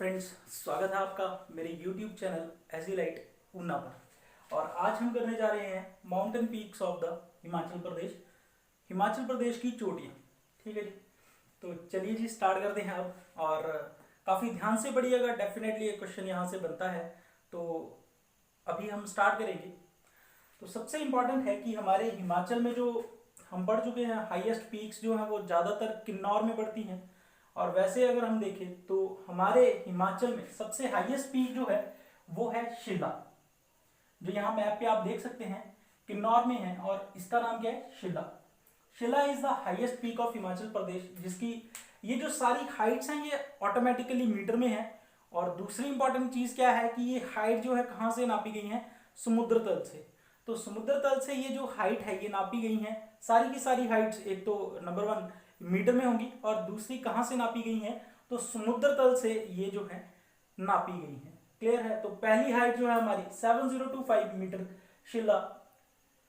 Friends, स्वागत है आपका मेरे YouTube channel AG light Una पर। और आज हम करने जा रहे हैं mountain peaks of the Himachal Pradesh की चोटियाँ। ठीक है जी, तो चलिए जी स्टार्ट करते हैं अब। और काफ़ी ध्यान से पढ़िएगा, डेफिनेटली ये क्वेश्चन यहाँ से बनता है। तो अभी हम स्टार्ट करेंगे। तो सबसे इम्पॉर्टेंट है कि हमारे हिमाचल में जो हम पढ़ चुके हैं हाईएस्ट पीक्स जो हैं वो ज़्यादातर किन्नौर में पड़ती हैं। और वैसे अगर हम देखें तो हमारे हिमाचल में सबसे हाईएस्ट पीक जो है वो है शिला, जो यहाँ मैप पे आप देख सकते हैं किन्नौर में है। और इसका नाम क्या है? Shilla. Shilla is the highest peak of Himachal Pradesh, जिसकी ये जो सारी हाइट्स हैं ये ऑटोमेटिकली मीटर में है। और दूसरी इंपॉर्टेंट चीज क्या है कि ये हाइट जो है कहाँ से नापी गई है? समुद्र तल से। तो समुद्र तल से ये जो हाइट है ये नापी गई है, सारी की सारी हाइट्स एक तो नंबर 1 मीटर में होंगी और दूसरी कहाँ से नापी गई है? तो समुद्र तल से ये जो है नापी गई है। क्लियर है? तो पहली हाइट जो है हमारी 7025 मीटर शिला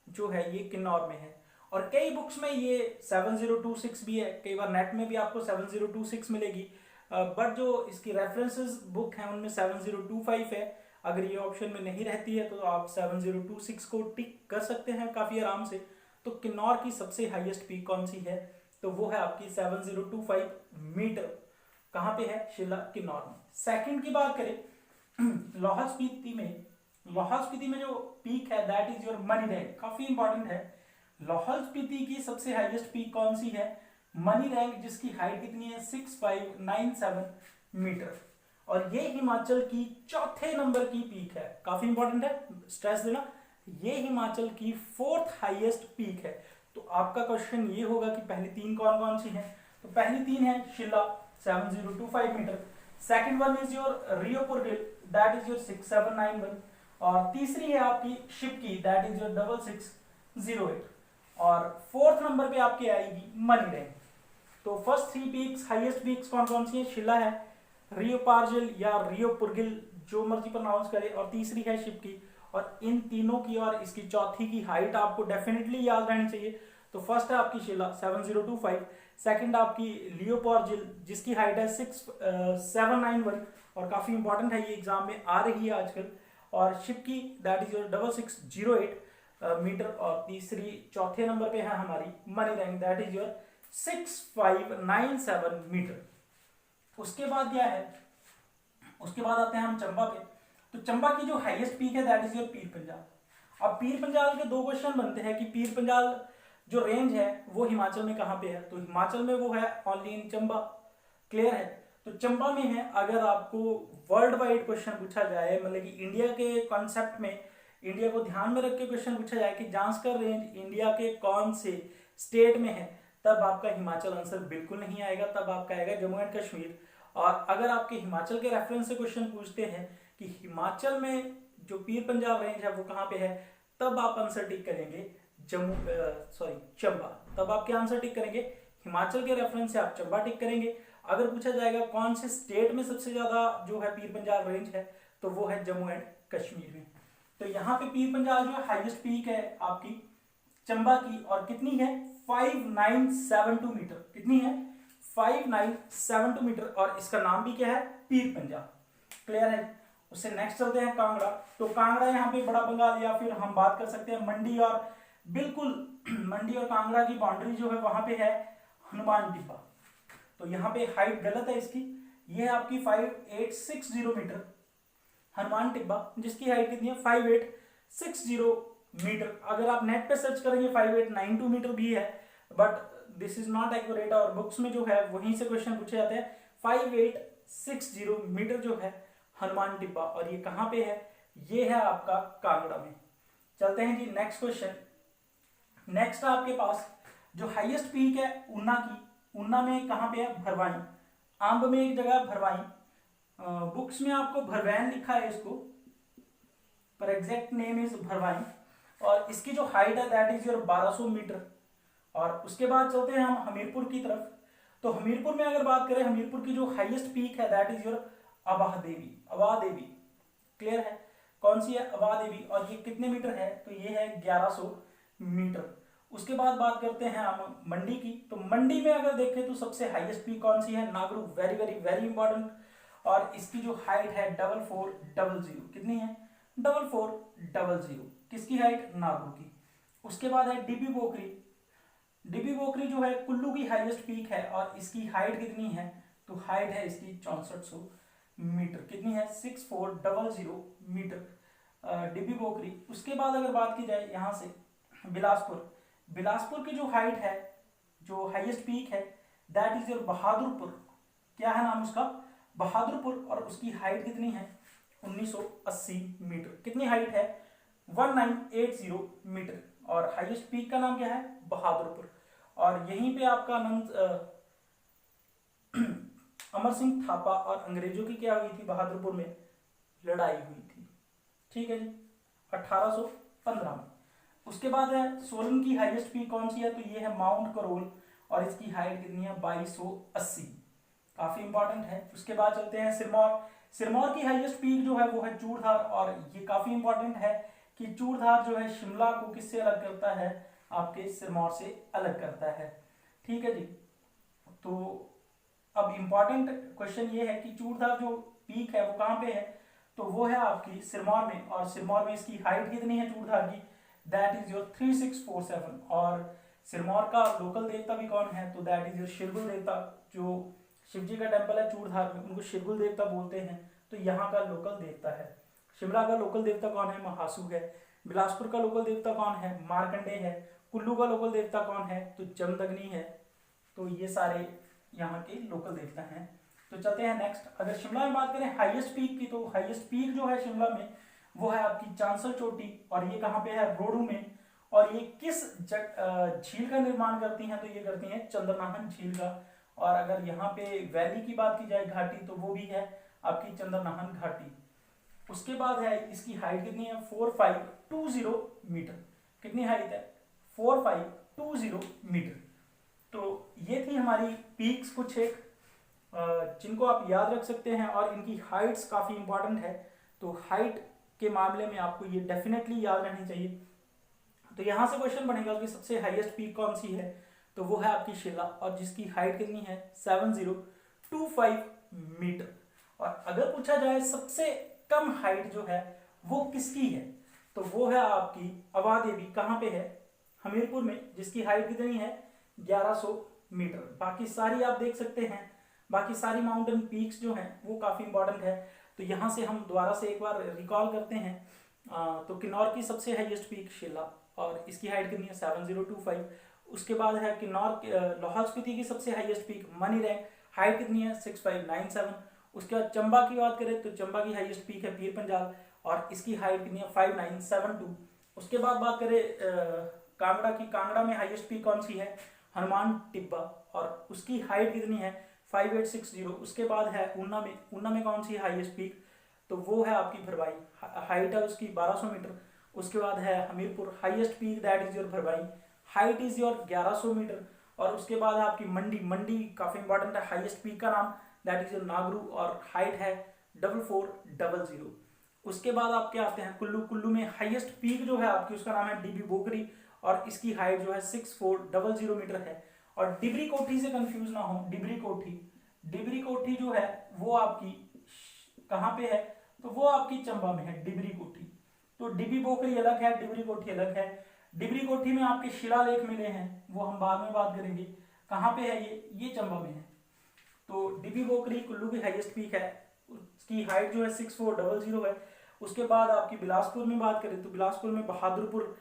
जो है ये किन्नौर में है। और कई बुक्स में ये 7026 भी है, कई बार नेट में भी आपको 7026 मिलेगी, बट जो इसकी रेफरेंसेस बुक है उनमें 7025 है। अगर ये ऑप्शन में नहीं रहती है तो आप 7026 को टिक कर सकते हैं काफ़ी आराम से। तो किन्नौर की सबसे हाईएस्ट पीक कौन सी है? तो वो है आपकी 7025 मीटर। कहाँ पे है? शिला, किन्नौर में। सेकंड की बात करें लाहौल स्पीति में जो पीक है that is your money rank. काफी इंपॉर्टेंट है। लाहौल स्पीति की सबसे हाईएस्ट पीक कौन सी है? मनी रैंक, जिसकी हाइट कितनी है? 6597 मीटर। और ये हिमाचल की चौथे नंबर की पीक है। काफी इंपॉर्टेंट है, स्ट्रेस देना। ये हिमाचल की 4th हाईएस्ट पीक है। तो आपका क्वेश्चन ये होगा कि पहली तीन कौन कौन सी हैं? तो पहली तीन है Shilla 7025 metre, second one is your Reo Purgyil that is your 6791, और तीसरी है आपकी शिपकी दैट इज योर 6608, और फोर्थ नंबर पे आपकी आएगी मनी रैंक। तो फर्स्ट 3 पीक्स हाईएस्ट पीक्स कौन कौन सी है? शिला है, रियोपार्जिल या रियोपुरगिल जो मर्जी प्रोनाउंस करे, और तीसरी है शिपकी। और इन तीनों की और इसकी चौथी की हाइट आपको डेफिनेटली याद रहनी चाहिए। तो फर्स्ट है आपकी शिला 7025, सेकंड आपकी लियोपोर्जिल जिसकी हाइट है 6791 और काफी इंपॉर्टेंट है, ये एग्जाम में आ रही है आजकल, और Shipki that is your 6608 metre, और तीसरी चौथे नंबर पे है हमारी Manirang that is your 6597 metre. उसके बाद क्या है? उसके बाद आते हैं हम चंबा पे। तो चंबा की जो हाईएस्ट पीक है that is your Pir Panjal. अब पीर पंजाल के दो क्वेश्चन बनते हैं कि पीर पंजाल जो रेंज है वो हिमाचल में कहाँ पे है? तो हिमाचल में वो है ओनली इन चंबा। क्लियर है? तो चंबा में है। अगर आपको वर्ल्ड वाइड क्वेश्चन पूछा जाए, मतलब कि इंडिया के कॉन्सेप्ट में, इंडिया को ध्यान में रख के क्वेश्चन पूछा जाए कि जांस्कर रेंज इंडिया के कौन से स्टेट में है, तब आपका हिमाचल आंसर बिल्कुल नहीं आएगा, तब आपका आएगा जम्मू एंड कश्मीर। और अगर आपके हिमाचल के रेफरेंस से क्वेश्चन पूछते हैं कि हिमाचल में जो पीर पंजाल रेंज है वो कहाँ पे है, तब आप आंसर टिक करेंगे चंबा। तब आप क्या आंसर टिक करेंगे? हिमाचल के रेफरेंस से आप चंबा टिक करेंगे। अगर पूछा जाएगा कौन से स्टेट में सबसे ज्यादा जो है पीर पंजाल रेंज है, तो वो है जम्मू एंड कश्मीर में। तो यहाँ पे पीर पंजाल जो हाईएस्ट पीक है आपकी चंबा की, और कितनी है? 5972 मीटर। कितनी है? 5972 मीटर, और इसका नाम भी क्या है? पीर पंजाल। क्लियर है? उससे नेक्स्ट चलते हैं कांगड़ा। तो कांगड़ा यहाँ पे बड़ा बंगाल, या फिर हम बात कर सकते हैं मंडी, और बिल्कुल मंडी और कांगड़ा की बाउंड्री जो है वहां पे है हनुमान टिब्बा। तो यहाँ पे हाइट गलत है इसकी, ये है आपकी 5860 मीटर हनुमान टिब्बा, जिसकी हाइट कितनी है? 5860 मीटर। अगर आप नेट पे सर्च करेंगे 5892 मीटर भी है, but this is not accurate, और बुक्स में जो है वहीं से क्वेश्चन पूछे जाते हैं। 5860 मीटर जो है हनुमान टिब्बा, और ये कहाँ पे है? ये है आपका कांगड़ा में। चलते हैं जी नेक्स्ट क्वेश्चन। नेक्स्ट आपके पास जो हाईएस्ट पीक है ऊना की। ऊना में कहाँ पे है? भरवाई। आंब में एक जगह भरवाई, बुक्स में आपको भरवैन लिखा है इसको, पर एग्जैक्ट नेम इज भरवाई। और इसकी जो हाइट है दैट इज योर 1200 मीटर। और उसके बाद चलते हैं हम हमीरपुर की तरफ। तो हमीरपुर में अगर बात करें, हमीरपुर की जो हाईएस्ट पीक है that is your Avah Devi. Clear है? कौन सी है? अवाह देवी। और ये कितने मीटर है? तो ये है 1100 मीटर। उसके बाद बात करते हैं हम मंडी की। तो मंडी में अगर देखें तो सबसे हाईएस्ट पीक कौन सी है? Nagru. Very very very important. और इसकी जो हाइट है 4400, कितनी है 4400, किसकी हाइट, नागरू की। उसके बाद है डिबी बोकरी। डिबी बोकरी जो है कुल्लू की हाईएस्ट पीक है और इसकी हाइट कितनी है, तो हाइट है इसकी 6400 मीटर, कितनी है 6400 मीटर डिबी बोकरी। उसके बाद अगर बात की जाए यहाँ से बिलासपुर, बिलासपुर की जो हाइट है, जो हाईएस्ट पीक है, दैट इज योर बहादुरपुर। क्या है नाम उसका, बहादुरपुर, और उसकी हाइट कितनी है 1980 मीटर, कितनी हाइट है 1980 मीटर, और हाईएस्ट पीक का नाम क्या है, बहादुरपुर। और यहीं पे आपका अमर सिंह थापा और अंग्रेजों की क्या हुई थी, बहादुरपुर में लड़ाई हुई थी, ठीक है जी, 1815 में। उसके बाद है सोलन की हाईएस्ट पीक कौन सी है, तो ये है माउंट करोल, और इसकी हाइट कितनी है 2280, काफी इंपॉर्टेंट है। उसके बाद चलते हैं सिरमौर। सिरमौर की हाईएस्ट पीक जो है वो है चूड़धार, और ये काफी इंपॉर्टेंट है कि चूड़धार जो है शिमला को किससे अलग करता है, आपके सिरमौर से अलग करता है, ठीक है जी। तो अब इंपॉर्टेंट क्वेश्चन ये है कि चूड़धार जो पीक है वो कहाँ पे है, तो वो है आपकी सिरमौर में, और सिरमौर में इसकी हाइट कितनी है चूड़धार की, दैट इज योर 3647। और सिरमौर का लोकल देवता भी कौन है, तो दैट इज योर शिरगुल देवता, जो शिवजी का टेम्पल है चूड़धार में, उनको शिरगुल देवता बोलते हैं, तो यहाँ का लोकल देवता है। शिमला का लोकल देवता कौन है, महासू है। बिलासपुर का लोकल देवता कौन है, मार्कंडे है। कुल्लू का लोकल देवता कौन है, तो जमदग्नि है। तो ये सारे यहाँ के लोकल देवता हैं। तो चलते हैं नेक्स्ट। अगर शिमला में बात करें हाईएस्ट पीक की, तो हाईएस्ट पीक जो है शिमला में वो है आपकी चांसल चोटी, और ये कहाँ पे है, रोडू में। और ये किस झील का निर्माण करती हैं, तो ये करती हैं चंद्रनाहन झील का। और अगर यहाँ पे वैली की बात की जाए घाटी, तो वो भी है आपकी चंद्रनाहन घाटी। उसके बाद है इसकी हाइट कितनी है 4520 मीटर, कितनी हाइट है 4520 मीटर। तो ये थी हमारी पीक्स कुछ एक जिनको आप याद रख सकते हैं, और इनकी हाइट्स काफ़ी इंपॉर्टेंट है। तो हाइट के मामले में आपको ये डेफिनेटली याद रहनी चाहिए। तो यहाँ से क्वेश्चन बनेगा कि सबसे हाईएस्ट पीक कौन सी है, तो वो है आपकी शिला, और जिसकी हाइट कितनी है 7025 मीटर। और अगर पूछा जाए सबसे कम हाइट जो है वो किसकी है, तो वो है आपकी अवा देवी। कहाँ पे है, हमीरपुर में, जिसकी हाइट कितनी है 1100 मीटर। बाकी सारी आप देख सकते हैं, बाकी सारी माउंटेन पीक्स जो हैं वो काफ़ी इंपॉर्टेंट है। तो यहाँ से हम दोबारा से एक बार रिकॉल करते हैं। तो किन्नौर की सबसे हाईएस्ट पीक शिला, और इसकी हाइट कितनी है 7025। उसके बाद है किन्नौर लाहौल स्पीति की सबसे highest peak money rank, height कितनी है 6597। उसके बाद चंबा की बात करें तो चंबा की हाईएस्ट पीक है पीर पंजाल, और इसकी हाइट कितनी है 5972। उसके बाद बात करें कांगड़ा की, कांगड़ा में हाईएस्ट पीक कौन सी है, हनुमान टिब्बा, और उसकी हाइट कितनी है 5860। उसके बाद है ऊना में, ऊना में कौन सी हाईएस्ट पीक, तो वो है आपकी भरवाई, हाइट है उसकी 1200 मीटर। उसके बाद है Hamirpur, highest peak that is your भरवाई, हाइट इज योर 1100 मीटर। और उसके बाद है आपकी मंडी, मंडी काफी इंपॉर्टेंट है, हाईएस्ट पीक का नाम दैट इज योर नागरू, और हाइट है 4400। उसके बाद आपके आते हैं कुल्लू, कुल्लू में हाईएस्ट पीक जो है आपकी उसका नाम है डीबी बोगरी, और इसकी हाइट जो है 6400 मीटर है। और डिबरी कोठी से कंफ्यूज ना हो, डिबरी कोठी, डिबरी कोठी जो है वो आपकी कहाँ पे है, तो वो आपकी चंबा में है डिबरी कोठी। तो डिबी बोकरी अलग है, डिबरी कोठी अलग है। डिबरी कोठी में आपके शिलालेख मिले हैं, वो हम बाद में बात करेंगे। कहाँ पे है ये चंबा में है। तो डिबी बोकरी कुल्लू की हाईएस्ट पीक है, उसकी हाइट जो है 6400 है। उसके बाद आपकी बिलासपुर में बात करें तो बिलासपुर में बहादुरपुर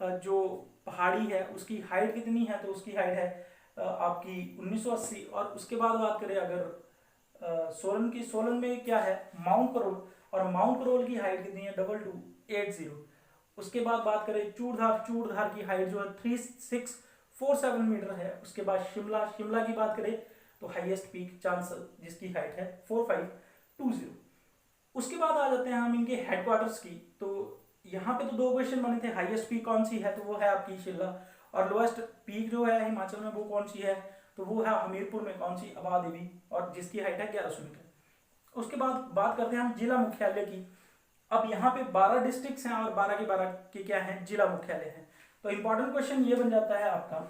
जो पहाड़ी है उसकी हाइट कितनी है, तो उसकी हाइट है आपकी 1980। और उसके बाद बात करें अगर सोलन की, सोलन में क्या है माउंट करोल, और माउंट करोल की हाइट कितनी है 2280। उसके बाद बात करें चूड़धार, चूड़धार की हाइट जो है 3647 मीटर है। उसके बाद शिमला, शिमला की बात करें तो हाईएस्ट पीक चांसल जिसकी हाइट है 4520। उसके बाद आ जाते हैं हम इनके हेडक्वार्टर्स की। तो यहाँ पे तो दो क्वेश्चन बने थे, हाईएस्ट पीक कौन सी है, तो वो है आपकी शिमला, और लोएस्ट पीक जो है हिमाचल में वो कौन सी है, तो वो है हमीरपुर में कौन सी, अबा देवी, और जिसकी हाइट है 1100 मीटर। उसके बाद बात करते हैं हम जिला मुख्यालय की। अब यहाँ पे 12 डिस्ट्रिक्ट्स हैं और 12 के 12 के क्या हैं, जिला मुख्यालय हैं। तो इंपॉर्टेंट क्वेश्चन ये बन जाता है आपका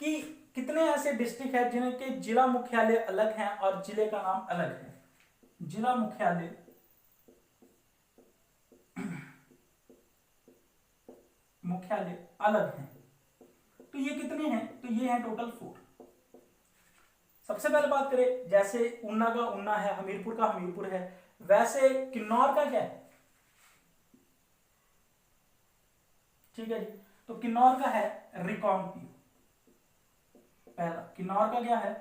कि कितने ऐसे डिस्ट्रिक्ट है जिनके जिला मुख्यालय अलग हैं और जिले का नाम अलग है। जिला मुख्यालय अलग हैं, तो ये कितने हैं, तो ये हैं टोटल 4। सबसे पहले बात करें, जैसे ऊना का ऊना है, हमीरपुर का हमीरपुर है, वैसे किन्नौर का क्या है, ठीक है जी। तो किन्नौर का है रिकांगपिओ। पहला किन्नौर का क्या है,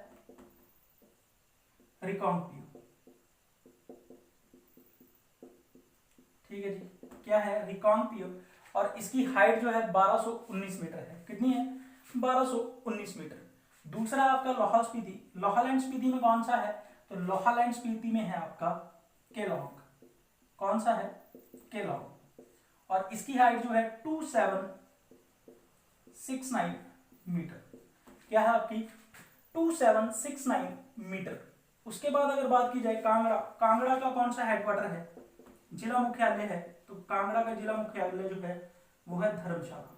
रिकांगपिओ, ठीक है जी, क्या है, रिकांगपिओ। और इसकी हाइट जो है 1219 मीटर है। कितनी है, 1219 मीटर। दूसरा आपका लाहौल स्पीति। लाहौल एंड स्पीति में कौन सा है, तो लाहौल एंड स्पीति में है आपका केलोंग। कौन सा है, केलोंग। और इसकी हाइट जो है 2769 मीटर। क्या है आपकी, 2769 मीटर। उसके बाद अगर बात की जाए कांगड़ा, कांगड़ा का कौन सा हेडक्वार्टर है, जिला मुख्यालय है, तो कांगड़ा का जिला मुख्यालय जो है वो है धर्मशाला।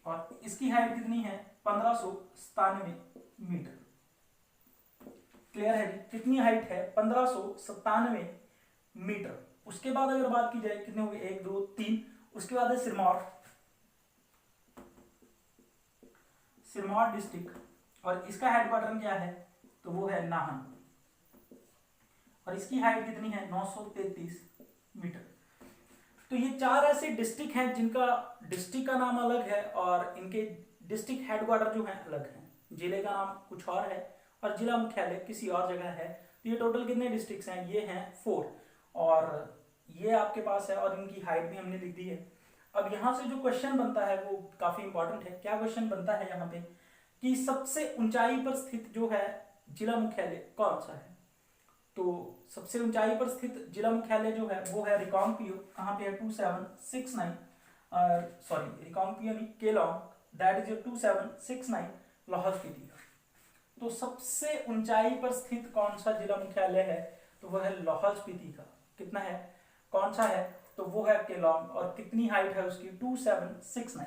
और इसकी हाइट कितनी है, 1597 मीटर। क्लियर है जी, कितनी हाइट है, 1597 मीटर। उसके बाद अगर बात की जाए कितने हो गए, 1 2 3, उसके बाद है सिरमौर, सिरमौर डिस्ट्रिक्ट। और इसका हेडक्वार्टर क्या है, तो वो है नाहन। और इसकी हाइट कितनी है, 933 मीटर। तो ये 4 ऐसे डिस्ट्रिक्ट हैं जिनका डिस्ट्रिक्ट का नाम अलग है और इनके डिस्ट्रिक्ट हेडक्वार्टर जो हैं अलग हैं। जिले का नाम कुछ और है और जिला मुख्यालय किसी और जगह है। तो ये टोटल कितने डिस्ट्रिक्ट्स हैं, ये हैं 4। और ये आपके पास है और इनकी हाइट भी हमने लिख दी है। अब यहाँ से जो क्वेश्चन बनता है वो काफी इंपॉर्टेंट है। क्या क्वेश्चन बनता है यहाँ पे, कि सबसे ऊंचाई पर स्थित जो है जिला मुख्यालय कौन सा है। तो सबसे ऊंचाई पर स्थित जिला मुख्यालय जो है वो है रिकांगपिओ। कहाँ पे है, 2769, सॉरी रिकांगपिओ नहीं, केलोंग, दैट इज 2769 लाहौल स्पीति का। तो सबसे ऊंचाई पर स्थित कौन सा जिला मुख्यालय है, तो वो है लाहौल स्पीति का। कितना है, कौन सा है, तो वो है केलोंग। और कितनी हाइट है उसकी, 2769।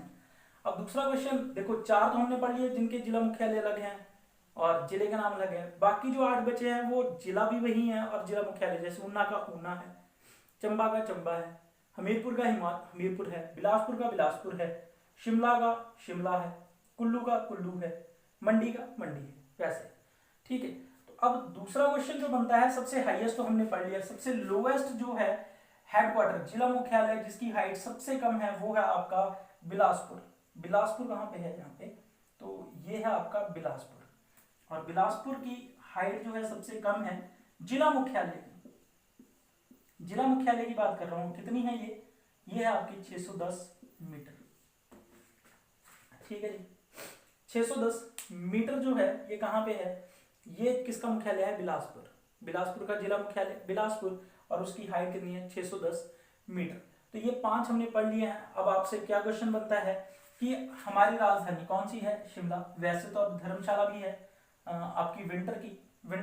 अब दूसरा क्वेश्चन देखो, 4 तो हमने पढ़ लिए जिनके जिला मुख्यालय अलग हैं और जिले का नाम अलग है। बाकी जो 8 बचे हैं वो जिला भी वही है और जिला मुख्यालय, जैसे ऊना का ऊना है, चंबा का चंबा है, हमीरपुर का हमीरपुर है, बिलासपुर का बिलासपुर है, शिमला का शिमला है, कुल्लू का कुल्लू है, मंडी का मंडी है, वैसे। ठीक है, तो अब दूसरा क्वेश्चन जो बनता है, सबसे हाईएस्ट तो हमने पढ़ लिया, सबसे लोएस्ट जो है हेडक्वार्टर जिला मुख्यालय जिसकी हाइट सबसे कम है वो है आपका बिलासपुर। बिलासपुर कहाँ पे है, यहाँ पे, तो ये है आपका बिलासपुर। और बिलासपुर की हाइट जो है सबसे कम है जिला मुख्यालय की। जिला मुख्यालय की बात कर रहा हूं, कितनी है ये है आपकी 610 मीटर। ठीक है जी, 610 मीटर जो है ये कहां पे है, ये किसका मुख्यालय है, बिलासपुर। बिलासपुर का जिला मुख्यालय बिलासपुर और उसकी हाइट कितनी है, 610 मीटर। तो ये 5 हमने पढ़ लिए हैं। अब आपसे क्या क्वेश्चन बनता है कि हमारी राजधानी कौन सी है, शिमला। वैसे तो अब धर्मशाला भी है आपकी विंटर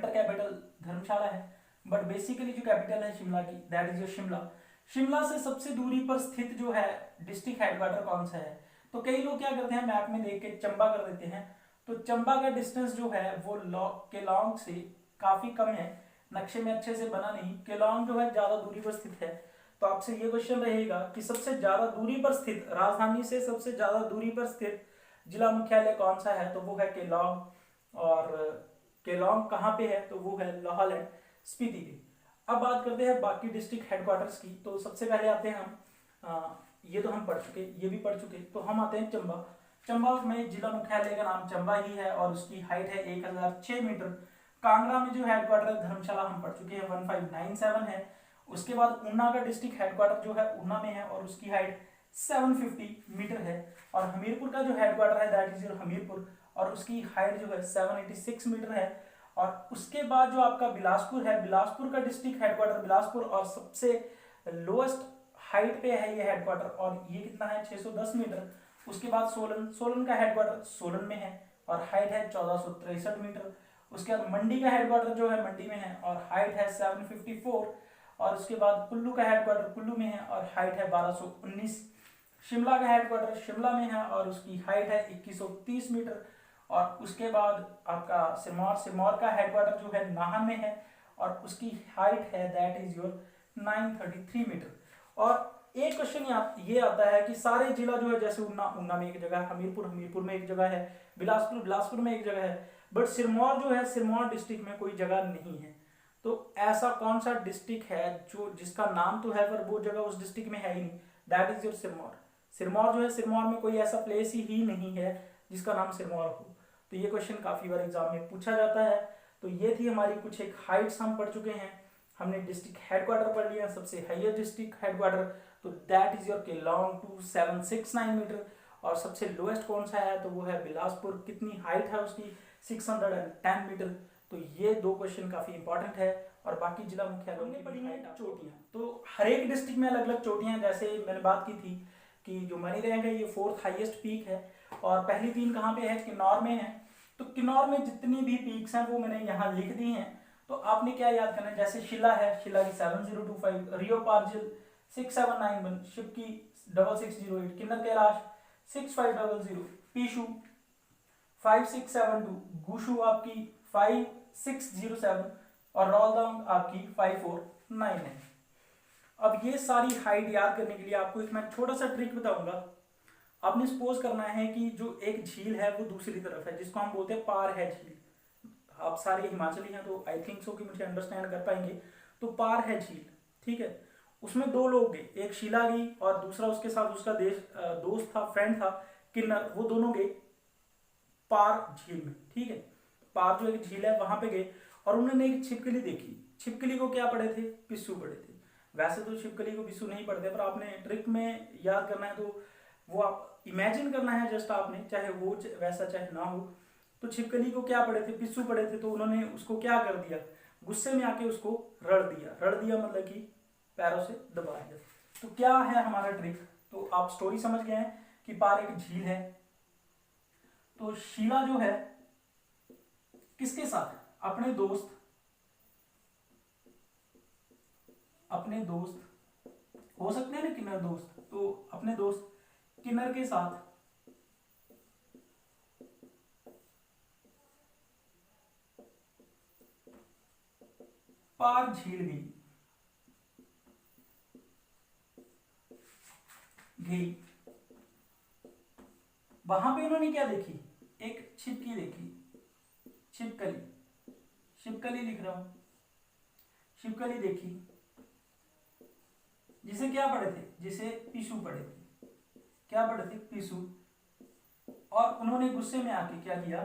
कैपिटल धर्मशाला है, बट बेसिकली जो कैपिटल है शिमला की, दैट इज शिमला। शिमला से सबसे दूरी पर स्थित जो है डिस्ट्रिक्ट हेडक्वार्टर कौन सा है, तो कई लोग क्या करते हैं मैप में देख के चंबा कर देते हैं। तो चंबा का डिस्टेंस जो है वो केलोंग से काफी कम है, नक्शे में अच्छे से बना नहीं। केलोंग जो है ज्यादा दूरी पर स्थित है। तो आपसे ये क्वेश्चन रहेगा कि सबसे ज्यादा दूरी पर स्थित, राजधानी से सबसे ज्यादा दूरी पर स्थित जिला मुख्यालय कौन सा है, तो वो है केलोंग। और केलोंग कहाँ पे है, तो वो है लाहौल एंड स्पीति पे। अब बात करते हैं बाकी डिस्ट्रिक्ट हेडक्वार्टर्स की। तो सबसे पहले आते हैं हम, ये तो हम पढ़ चुके, ये भी पढ़ चुके। तो हम आते हैं चंबा। चंबा में जिला मुख्यालय का नाम चंबा ही है और उसकी हाइट है 1006 मीटर। कांगड़ा में जो हेडक्वार्टर है धर्मशाला हम पढ़ चुके हैं, 1597 है। उसके बाद ऊना का डिस्ट्रिक्ट हेडक्वार्टर जो है ऊना में है और उसकी हाइट 750 मीटर है। और हमीरपुर का जो हेडक्वार्टर है दैट इज हमीरपुर और उसकी हाइट जो है 786 मीटर है। और उसके बाद जो आपका बिलासपुर है, बिलासपुर का डिस्ट्रिक्ट हेडक्वार्टर बिलासपुर और सबसे लोएस्ट हाइट पे है ये हेडक्वार्टर और ये कितना है 610 मीटर। उसके बाद सोलन का हेडक्वार्टर सोलन में है और हाइट है 1463 मीटर। उसके बाद मंडी का हेडक्वार्टर जो है मंडी में है और हाइट है 754। और उसके बाद कुल्लू का हेडक्वार्टर कुल्लू में है और हाइट है 1219 शिमला का हेडक्वार्टर शिमला में है और उसकी हाइट है 2130 मीटर। और उसके बाद आपका सिरमौर, सिरमौर का हेडक्वार्टर जो है नाहन में है और उसकी हाइट है दैट इज योर 933 मीटर। और एक क्वेश्चन ये आता है कि सारे जिला जो है, जैसे उन्ना, उन्ना में एक जगह है, हमीरपुर, हमीरपुर में एक जगह है, बिलासपुर, बिलासपुर में एक जगह है, बट सिरमौर जो है, सिरमौर डिस्ट्रिक्ट में कोई जगह नहीं है। तो ऐसा कौन सा डिस्ट्रिक्ट है जो जिसका नाम तो है पर वो जगह उस डिस्ट्रिक्ट में है ही नहीं, that is your Sirmaur. Sirmaur जो है, सिरमौर में कोई ऐसा प्लेस ही नहीं है जिसका नाम सिरमौर हो। तो ये क्वेश्चन काफी बार एग्जाम में पूछा जाता है। तो ये थी हमारी कुछ एक हाइट्स हम पढ़ चुके हैं। हमने डिस्ट्रिक्ट हेडक्वार्टर पढ़ लिया, सबसे हाईएस्ट डिस्ट्रिक्ट हेडक्वार्टर, तो that is your Keylong 2769 metre. और सबसे लोएस्ट कौन सा है, तो वो है बिलासपुर, कितनी हाइट है उसकी, 610 मीटर। तो ये दो क्वेश्चन काफी इंपॉर्टेंट है। और बाकी जिला मुख्यालयों में पड़ी हैं चोटियां, तो हर एक डिस्ट्रिक्ट में अलग अलग चोटियां, जैसे मैंने बात की थी कि जो मनी रैंक है ये 4th हाईएस्ट पीक है। और पहली 3 कहाँ पे है, किन्नौर में है। तो किन्नौर में जितनी भी पीक्स हैं वो मैंने यहाँ लिख दी हैं। तो आपने क्या याद करना है, जैसे शिला है, शिला की 7025, रियो पार्जिल 6791, शिवकी 6608, किन्नर कैलाश 6500, पीशू 5672, गुशु आपकी 5607 और रौलदंग आपकी 549 है। अब ये सारी हाइट याद करने के लिए आपको एक मैं छोटा सा ट्रिक बताऊंगा। आपने सपोज करना है कि जो एक झील है वो दूसरी तरफ है, जिसको हम बोलते हैं पार है झील। आप सारे हिमाचली हैं तो आई थिंक सो कि मुझे अंडरस्टैंड कर पाएंगे। तो पार है झील, ठीक है। उसमें 2 लोग गए, एक शीला गई और दूसरा उसके साथ उसका दोस्त था, फ्रेंड था, किन्नर। वो दोनों गए पार झील में, ठीक है। पार जो एक झील है वहां पे गए और उन्होंने एक छिपकली देखी। छिपकली को क्या पढ़े थे, पिस्सू पढ़े थे। वैसे तो छिपकली को पिस्सू नहीं पढ़ते, पर आपने ट्रिक में याद करना है तो वो आप इमेजिन करना है जस्ट आपने, चाहे वो वैसा चाहे ना हो। तो छिपकली को क्या पढ़े थे, पिस्सू पढ़े थे। तो उन्होंने उसको क्या कर दिया, गुस्से में आके उसको रड़ दिया। रड़ दिया मतलब कि पैरों से दबा दिया। तो क्या है हमारा ट्रिक, तो आप स्टोरी समझ गए हैं कि पार एक झील है। तो शीला जो है किसके साथ, अपने दोस्त हो सकते हैं ना किन्नर दोस्त, तो अपने दोस्त किन्नर के साथ पार झील गई। वहां पे उन्होंने क्या देखी, एक छिपकी देखी, छिपकली लिख रहा हूं, छिपकली देखी, जिसे क्या पढ़े थे, जिसे पिसू पढ़े थे। क्या पढ़े थे, पिसू। और उन्होंने गुस्से में आके क्या किया,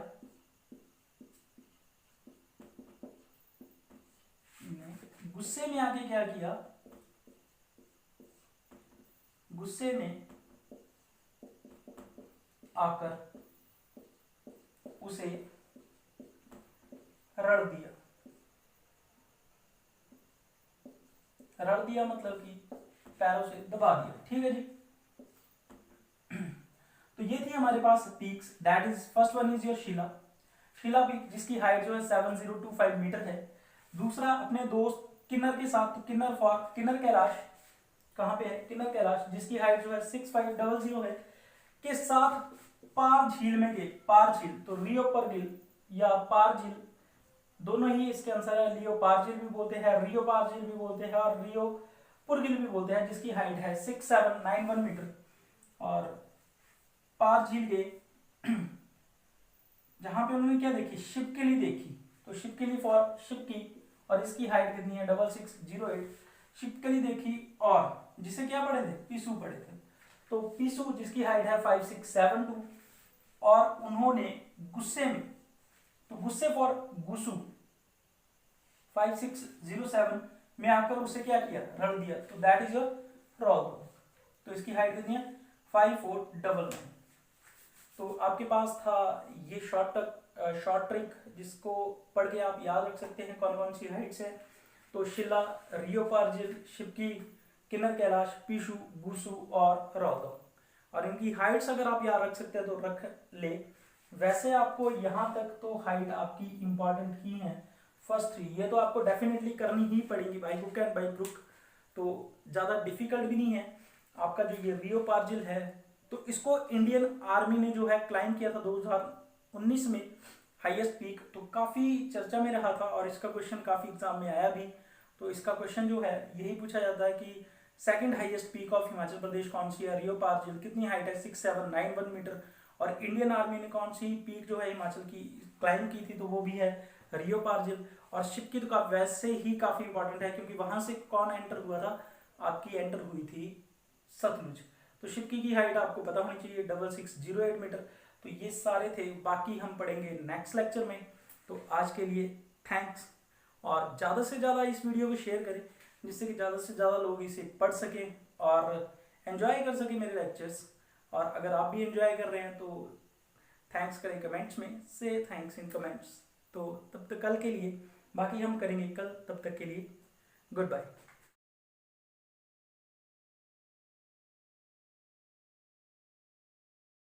गुस्से में आके क्या किया, गुस्से में आकर उसे रड़ दिया। रड़ दिया मतलब कि पैरों से दबा दिया, ठीक है जी। तो ये थी हमारे पास peaks, that is first one is your Shilla, Shilla peak जिसकी हाइट जो है 7025 मीटर है। दूसरा अपने दोस्त किन्नर के साथ, तो किन्नर कैलाश कहां पे है, किन्नर कैलाश जिसकी हाइट जो है 6500 है, के साथ पार झील में गए। पार झील तो रियो परगिल या पार झील दोनों ही इसके आंसर है। लियो पार्जिल भी बोलते हैं, रियो पार्जिल भी बोलते हैं और रियो पुरगिल भी बोलते हैं, जिसकी हाइट है 6791 मीटर। और पार झील के जहां पे उन्होंने क्या देखी, शिपकिली देखी। तो शिपकिली फॉर शिपकी, और इसकी हाइट कितनी है 6608। शिपकिली देखी और जिसे क्या पढ़े थे, पिसू पढ़े थे। तो पिसू जिसकी हाइट है 5672 और उन्होंने गुस्से में, तो गुस्से फॉर गुसु 5607 में आकर उसे क्या किया, रड़ दिया। तो दैट इज योर रॉग। तो इसकी हाइट कितनी है 5499। तो आपके पास था ये शॉर्ट ट्रिक जिसको पढ़ के आप याद रख सकते हैं कौन कौन सी हाइट्स है। तो शिला, रियो पार्जिल, शिपकी, किन्नर कैलाश, पीशू, गुसु और रौदो। और इनकी हाइट्स अगर आप याद रख सकते हैं तो रख ले। वैसे आपको यहाँ तक तो हाइट आपकी इंपॉर्टेंट ही है, फर्स्ट 3 ये तो आपको डेफिनेटली करनी ही पड़ेगी by book and by book. तो ज़्यादा डिफिकल्ट भी नहीं है। आपका जो ये रियो पार्जिल है, तो इसको इंडियन आर्मी ने जो है क्लाइम किया था 2019 में, हाईएस्ट पीक। तो काफ़ी चर्चा में रहा था और इसका क्वेश्चन काफ़ी एग्जाम में आया भी। तो इसका क्वेश्चन जो है यही पूछा जाता है कि second highest peak of Himachal Pradesh कौन सी है, रियो पार्जिल, कितनी हाइट है, 6791 मीटर। और इंडियन आर्मी ने कौन सी पीक जो है हिमाचल की क्लाइम की थी, तो वो भी है रियो पार्जिल। और शिप की तो वैसे ही काफ़ी इंपॉर्टेंट है क्योंकि वहां से कौन एंटर हुआ था, आपकी एंटर हुई थी सतलुज। तो शिप की हाइट आपको पता होनी चाहिए 6608 मीटर। तो ये सारे थे, बाकी हम पढ़ेंगे नेक्स्ट लेक्चर में। तो आज के लिए थैंक्स, और ज़्यादा से ज़्यादा इस वीडियो को शेयर करें जिससे कि ज़्यादा से ज़्यादा लोग इसे पढ़ सकें और एंजॉय कर सकें मेरे लेक्चर्स। और अगर आप भी एंजॉय कर रहे हैं तो थैंक्स करें कमेंट्स में, से थैंक्स इन कमेंट्स। तो तब तक कल के लिए, बाकी हम करेंगे कल, तब तक के लिए गुड बाय।